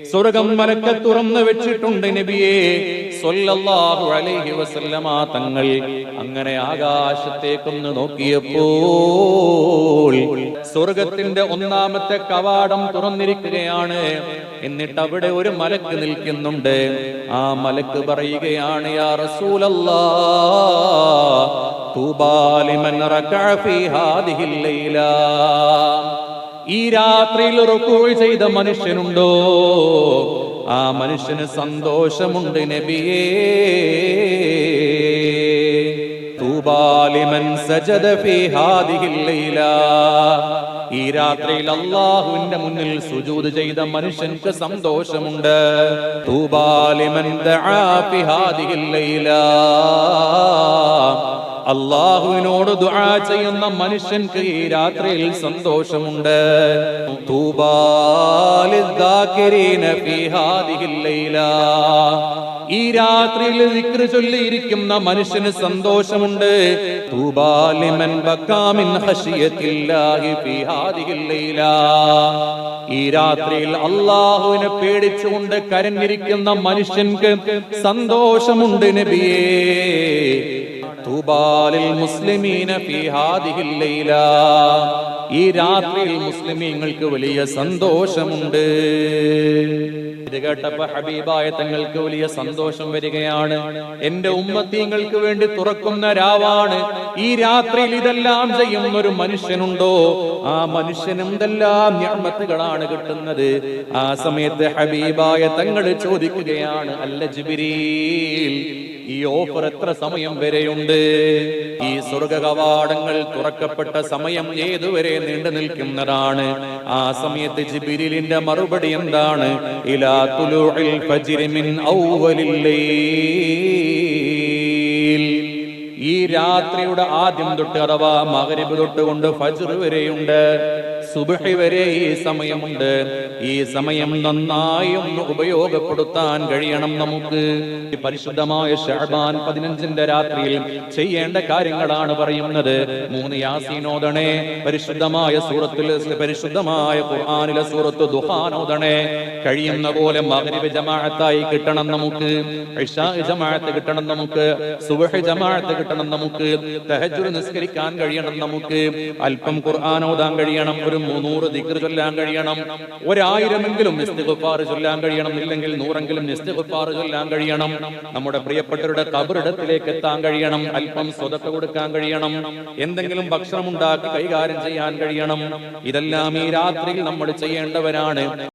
സ്വർഗം മലക്ക് തുറന്നു വെച്ചിട്ടുണ്ട് നബിയേ സ്വല്ലല്ലാഹു അലൈഹി വസല്ലമ തങ്ങൾ. അങ്ങനെ ആകാശത്തേക്കൊന്ന് നോക്കിയപ്പോൾ സ്വർഗത്തിന്റെ ഒന്നാമത്തെ കവാടം തുറന്നിരിക്കുകയാണ്. എന്നിട്ട് അവിടെ ഒരു മലക്ക് നിൽക്കുന്നുണ്ട്. ആ മലക്ക് പറയുകയാണ്, യാ റസൂലല്ലാഹ് തൂബാ ലിമൻ റകഅ ഫീ ഹാദിഹിൽ ലൈല. ഈ രാത്രിയിൽ റുകൂഅ ചെയ്ത മനുഷ്യനുണ്ടോ? ആ മനുഷ്യന് സന്തോഷമുണ്ട് നബിയേ. തൂബാ ലിമൻ സജദ ഫീ ഹാദിഹിൽ ലൈല. ഈ രാത്രിയിൽ അല്ലാഹുവിന്റെ മുന്നിൽ സുജൂദ് ചെയ്ത മനുഷ്യൻക്ക് സന്തോഷമുണ്ട്. തൂബാ ലിമൻ ദഅ ഫീ ഹാദിഹിൽ ലൈല. അല്ലാഹുവിനോട് ദുആ ചെയ്യുന്ന മനുഷ്യൻക്ക് ഈ രാത്രിയിൽ സന്തോഷമുണ്ട്. തൂബാ ലിദ്ദാകിരീന ഫീ ഹാദിഹിൽ ലൈല. ഈ രാത്രിയിൽ ദിക്ർ ചൊല്ലിയിരിക്കുന്ന മനുഷ്യന് സന്തോഷമുണ്ട്. തൂബാ ലിമൻ ബക്കാ മിൻ ഖശിയത്തില്ലാഹി ഫീ ഹാദിഹിൽ ലൈല. ഈ രാത്രിയിൽ അല്ലാഹുവിനെ പേടിച്ചുകൊണ്ട് കരഞ്ഞിരിക്കുന്ന മനുഷ്യൻക്ക് സന്തോഷമുണ്ട് നബിയേ. തൂബാ ലിൽ മുസ്ലിമീന ഫീ ഹാദിഹിൽ ലൈല. ഈ രാത്രിയിൽ മുസ്ലിമീങ്ങൾക്ക് വലിയ സന്തോഷമുണ്ട്. ഇത് കേട്ടപ്പോ ഹബീബായ തങ്ങൾക്ക് വലിയ സന്തോഷം വരികയാണ്. എന്റെ ഉമ്മത്തീങ്ങൾക്ക് വേണ്ടി തുറക്കുന്ന രാവാണ്. ഈ രാത്രിയിൽ ഇതെല്ലാം ചെയ്യുന്ന ഒരു മനുഷ്യനുണ്ടോ? ആ മനുഷ്യന് എന്തെല്ലാം നിഅമത്തുകളാണ് കിട്ടുന്നത്. ആ സമയത്ത് ഹബീബായ തങ്ങൾ ചോദിക്കുകയാണ്, അല്ല ജിബ്രീൽ, ഈ ഓഫർ എത്ര സമയം വരെയുണ്ട്? ഈ സ്വർഗ കവാടങ്ങൾ തുറക്കപ്പെട്ട സമയം ഏതുവരെ നീണ്ടു നിൽക്കുന്നതാണ്? ആ സമയത്ത് ജിബ്രീലിന്റെ മറുപടി എന്താണ്? ഇലാ തുലൂഇൽ ഫജ്രി മിൻ ഔവലിൽ ലൈൽ. ഈ രാത്രിയുടെ ആദ്യം തൊട്ട് അഥവാ മഗ്രിബ് തൊട്ടുകൊണ്ട് ഫജ്ർ വരെയുണ്ട്, സുബ്ഹി വരെ ഈ സമയമുണ്ട്. ഈ സമയം നന്നായി ഒന്ന് ഉപയോഗപ്പെടുത്താൻ കഴിയണം നമുക്ക്. പരിശുദ്ധമായ ശഅബാൻ 15ന്റെ രാത്രിയിൽ ചെയ്യേണ്ട കാര്യങ്ങളാണ് പറയുന്നത്. 3 യാസീൻ ഓതണേ, പരിശുദ്ധമായ സൂറത്തിൽ പരിശുദ്ധമായ ഖുർആനിലെ സൂറത്ത് ദുഹാൻ ഓതണേ. കഴിയുന്ന പോലെ മഗ്രിബ് ജമാഅത്തായി കിട്ടണം നമുക്ക്, ഇശാ ജമാഅത്ത് കിട്ടണം നമുക്ക്, സുബ്ഹി ജമാഅത്ത് കിട്ടണം നമുക്ക്, തഹജ്ജുദ് നിസ്കരിക്കാൻ കഴിയണം നമുക്ക്, അല്പം ഖുർആൻ ഓതാൻ കഴിയണം, ഒരു 300 ദിക്ർ ചൊല്ലാൻ കഴിയണം, 1000എങ്കിലും ഇസ്തിഗ്ഫാർ ചൊല്ലാൻ കഴിയണം, ഇല്ലെങ്കിൽ 100എങ്കിലും ഇസ്തിഗ്ഫാർ ചൊല്ലാൻ കഴിയണം, നമ്മുടെ പ്രിയപ്പെട്ടവരുടെ ഖബറിടത്തിലേക്ക് എത്താൻ കഴിയണം, അല്പം സ്വതക്ക കൊടുക്കാൻ കഴിയണം, എന്തെങ്കിലും ഭക്ഷണം ഉണ്ടാക്കി കൈകാര്യം ചെയ്യാൻ കഴിയണം. ഇതെല്ലാം ഈ രാത്രിയിൽ നമ്മൾ ചെയ്യേണ്ടവരാണ്.